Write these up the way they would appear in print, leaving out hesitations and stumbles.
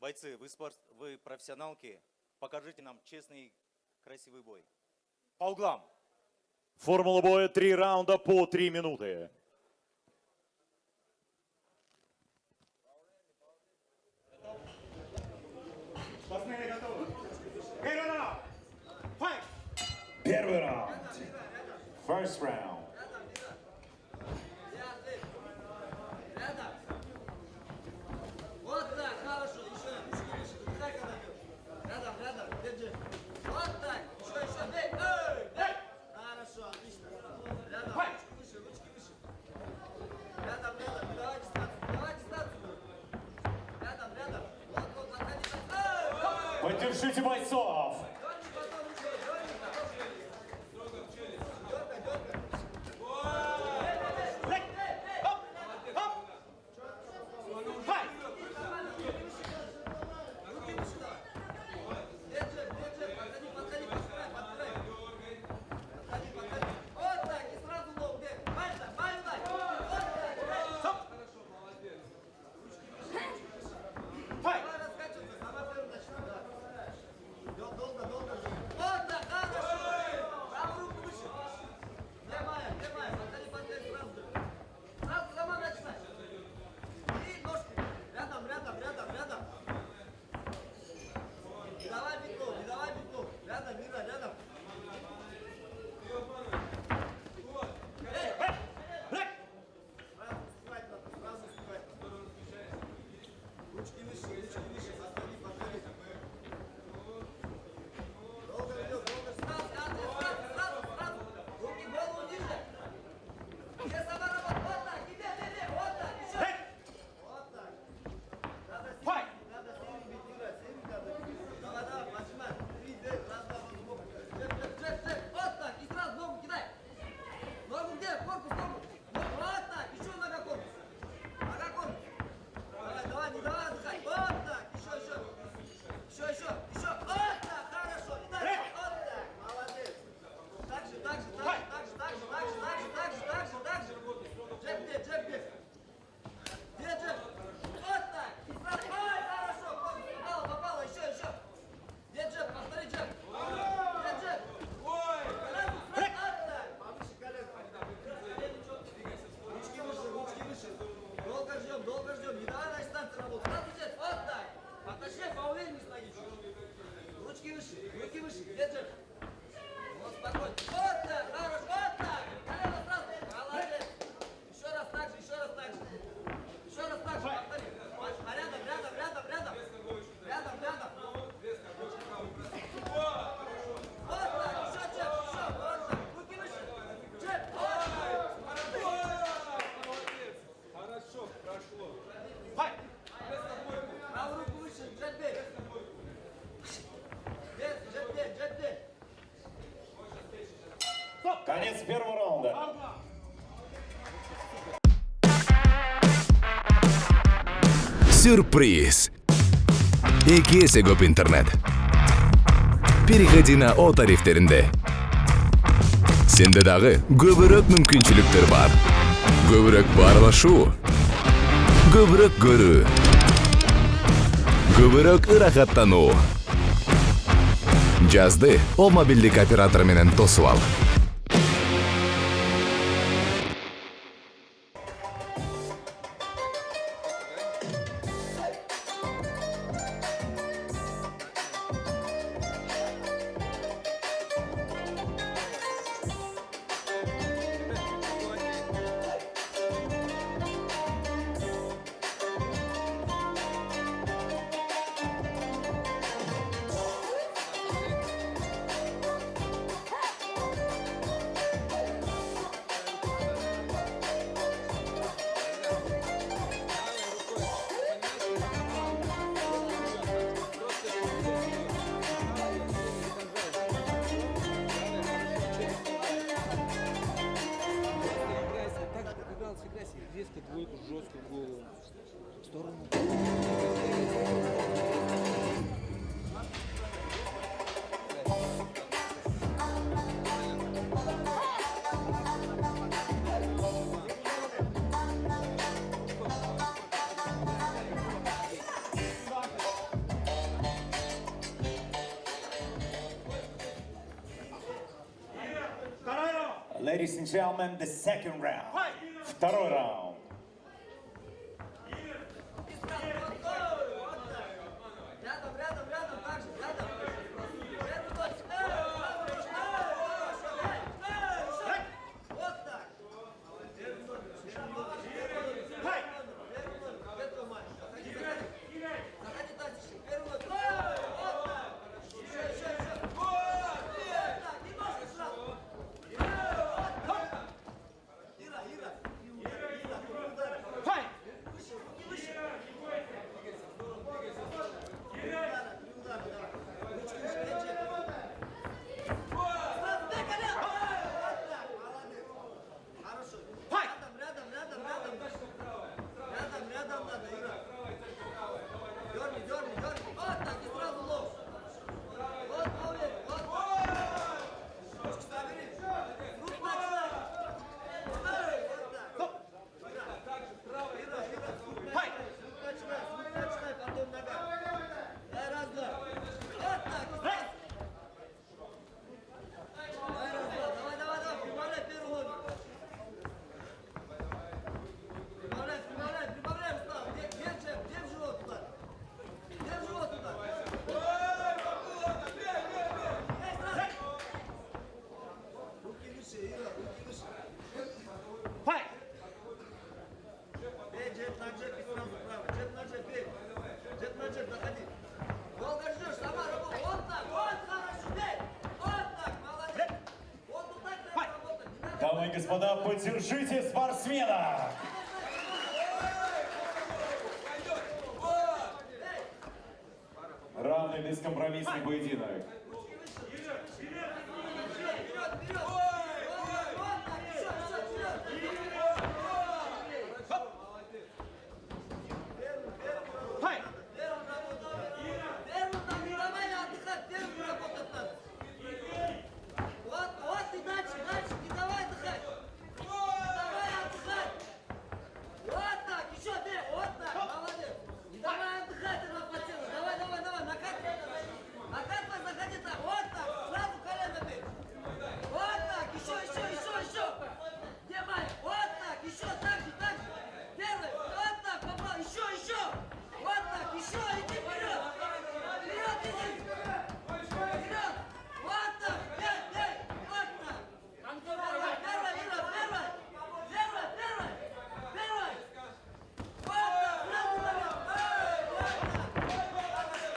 Бойцы, вы профессионалки. Покажите нам честный, красивый бой. По углам. Формула боя 3 раунда по 3 минуты. Первый раунд. First round. Вот так, хорошо, еще, так она рядом, рядом, держи. Вот так, еще, бей, эй! Хорошо, отлично. Рядом, ручки выше. Рядом, не давай дистанцию. Рядом, вот, подходи, эй! Поддержите бойцов. Долго ждем, не давай на дистанции работать. Сразу держи, вот так. Потащи, по уверенности ноги чуть. Руки выше, держи. Вот спокойно. Вот так, хорош, вот так. Колено сразу. Молодец. Еще раз так же. Еще раз так же, повтори. А рядом. Вот так, еще, вот так. Руки выше. Джеб, вот так. Хорошо, прошло. Правую руку выше, джеб-бей. Джеб-бей. Конец первого раунда. Сюрприз! Экесе көп интернет. Переходи на О тарифтеринде. Сенде дагы көбүрөөк мүмкүнчүлүктөр бар. Көбүрөөк баарлашуу. Көбүрөөк көрүү. Көбүрөөк ырахаттануу. Жазды О мобилдик оператор менен тосуп ал. Ladies and gentlemen, the second round. Второй раунд. И сразу вот так. Рядом, рядом, рядом, так же, рядом. Первый точек. Вот так. Первый номер. Первый номер. Заходи, Татьяна. Первый номер. Вот так. Еще. Вот так. Немножко сразу. Ира. Удар. Выше, руки выше. Удар, давай. Ручки выше, держи. Сразу дай коня. Вот так, молодец. Хорошо. Рядом. Рядом надо, Ира. Дерни. Вот так, и сразу лоб. Вот, молодец, вот. Ручки собери. Рук начинай. Вот так. Ира, звук начинай, потом нога. Дай раз, два. Вот так, и сразу. Дай раз, два. Давай, прибавляй первый номер. Прибавляй, Рустам. Где в живот туда? Где в живот туда? Эй, сразу. Руки выше, Ира, руки выше. Бей, джеб на джеб и сразу вправо. Джеб на джеб, бей. Джеб на джеб, заходи. Долго ждешь, сама работа. Вот так, вот хорошо, бей. Вот так, молодец. Вот так надо работать. Не надо. Дамы и господа, поддержите спортсмена. Равный бескомпромиссный поединок. Вперед. Вот так, еще, вперед. Первым работать. Давай отдыхать, первым работать надо. Вот, и дальше, не давай отдыхать. Давай отдыхать. Вот так, еще бей, вот так, молодец. Не давай отдыхать, она потела. Давай, накатывай, заходи так, вот так, сразу колено бей. Вот так, еще. Где Майя? Вот так, еще, так же. Первый, вот так, попал, еще. Вот так, еще, иди вперед. Вперед, иди. Вперед. Вот так, бей, вот так. Первый, Ира, первый. Вот так, сразу наверх. Вот так.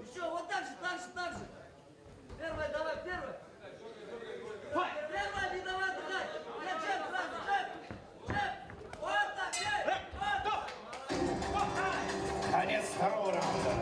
Еще, вот так же. Первый, давай, первый. Первый, не давай отдыхать. Нет, джеб сразу, джеб. Вот так, бей. Вот так. Конец второго раунда.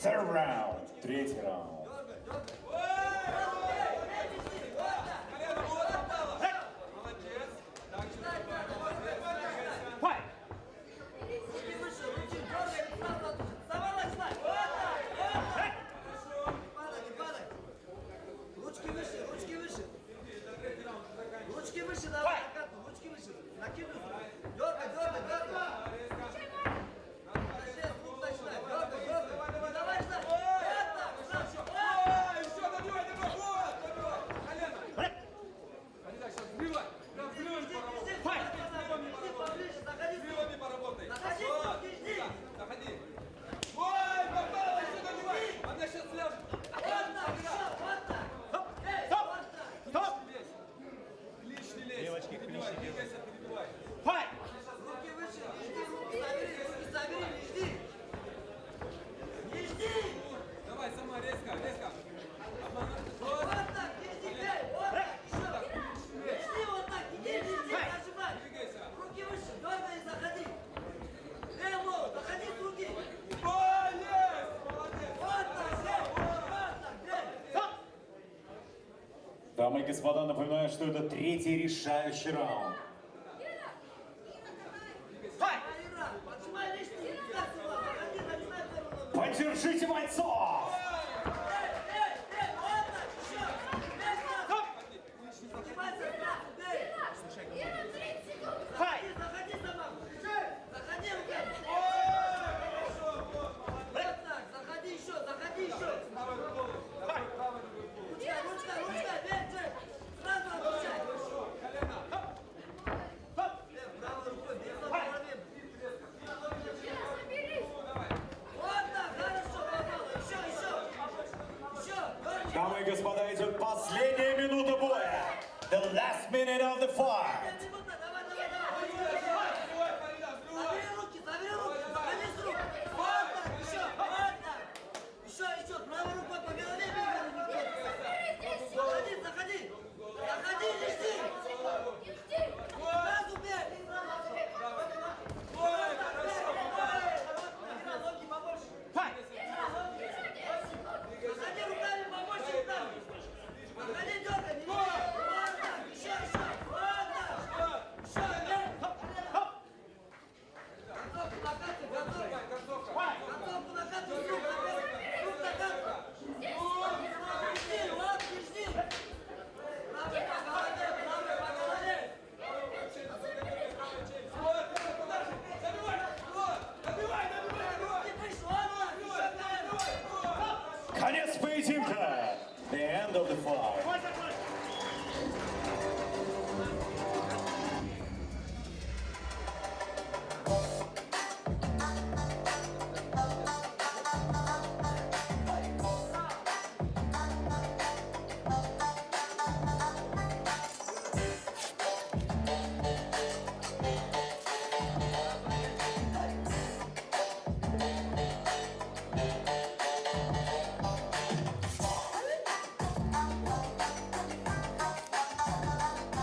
Third round. Третий раунд. Ручки выше, давай, Дамы и господа, напоминаю, что это третий решающий раунд. Поджимай лишний, заходи, начинай первый номер. Поддержите бойцов! Заходи сама. Заходи, руками. Вот так, заходи еще, заходи еще. Ручка, бей, Джек. Сразу отвечай. Правой рукой, бей по голове. Вот так, хорошо, попало. Еще. Дамы и господа, идет последняя минута боя. The last minute of the fight. Минута, давай. Забери руки, заходи с рук. Вот так, еще. Еще, правой рукой по голове бей. Заходи. Заходи, не жди. Сразу бей. Ноги побольше. Заходи руками побольше, руками. Заходи, дергай, не бей. Вот так, еще. Вот так. Еще, бей. Концовку накатывай, концовку. Концовку накатывай, рук накатывай. Не жди, вот, не жди. Правый по голове. Руки выше, вот так, еще. Конец поединка. The end of the fight.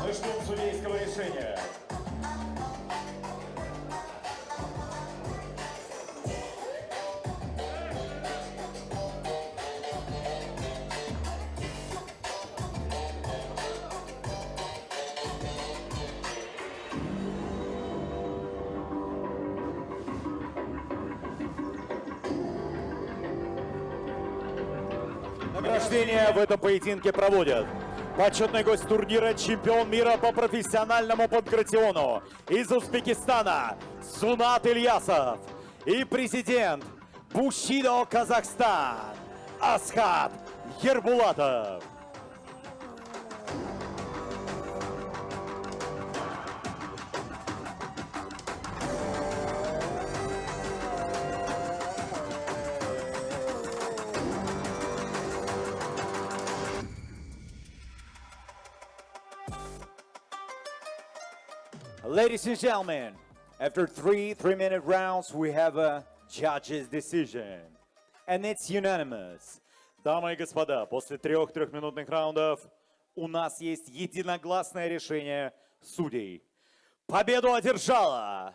Мы ждем судейского решения. Награждение в этом поединке проводят почетный гость турнира, чемпион мира по профессиональному панкратиону из Узбекистана Сунат Ильясов и президент Бушидо Казахстан Асхат Ербулатов. Ladies and gentlemen, after three-minute rounds, we have a judge's decision. And it's unanimous. Дамы и господа, после трех трехминутных раундов у нас есть единогласное решение судей. Победу одержала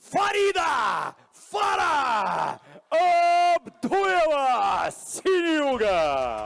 Фарида Фара Абдуева Синюга.